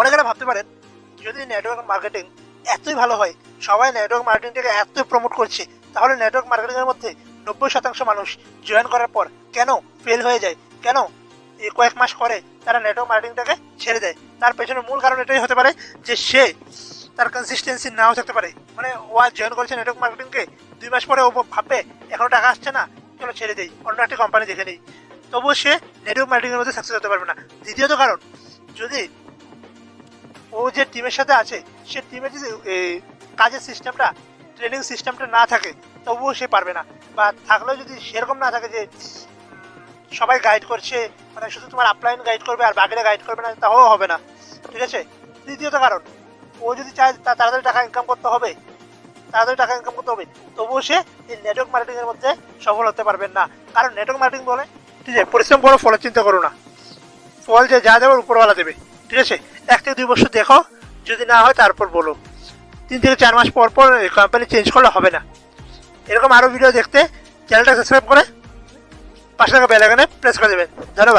অনেকেরা ভাবতে পারেন যদি নেটওয়ার্ক মার্কেটিং এতই ভালো হয়, সবাই নেটওয়ার্ক মার্কেটিংটাকে এতই প্রমোট করছে, তাহলে নেটওয়ার্ক মার্কেটিংয়ের মধ্যে 90% মানুষ জয়েন করার পর কেন ফেল হয়ে যায়, কেন কয়েক মাস পরে তারা নেটওয়ার্ক মার্কেটিংটাকে ছেড়ে দেয়? তার পেছনে মূল কারণ এটাই হতে পারে যে সে তার কনসিস্টেন্সি নাও থাকতে পারে। মানে ও আজ জয়েন করেছে নেটওয়ার্ক মার্কেটিংকে, 2 মাস পরে ও ভাববে এখনো টাকা আসছে না, চলো ছেড়ে দেই, অন্য একটা কোম্পানি দেখে নেই, তবুও সে নেটওয়ার্ক মার্কেটিংয়ের মধ্যে সাকসেস হতে পারবে না। দ্বিতীয়ত কারণ, যদি ও যে টিমের সাথে আছে সে টিমের যদি কাজের সিস্টেমটা, ট্রেনিং সিস্টেমটা না থাকে, তবুও সে পারবে না। বা থাকলেও যদি সেরকম না থাকে যে সবাই গাইড করছে, মানে শুধু তোমার আপলাইন গাইড করবে আর বাকিরা গাইড করবে না, তাও হবে না। ঠিক আছে। তৃতীয়ত কারণ, ও যদি চায় তাড়াতাড়ি টাকা ইনকাম করতে হবে, তবুও সে এই নেটওয়ার্ক মার্কেটিং এর মধ্যে সফল হতে পারবেন না। কারণ নেটওয়ার্ক মার্কেটিং বলে, ঠিক আছে, পরিশ্রম করো, ফলের চিন্তা করো না, ফল যে যা দেবে উপরওয়ালা দেবে। ঠিক আছে, 1 থেকে 2 বছর দেখো, যদি না হয় তারপর বলো। 3 থেকে 4 মাস পর পর কোম্পানি চেঞ্জ করলে হবে না। এরকম আরো ভিডিও দেখতে চ্যানেলটা সাবস্ক্রাইব করে পাশে থাকা বেল আইকনে প্রেস করে দেবেন। ধন্যবাদ।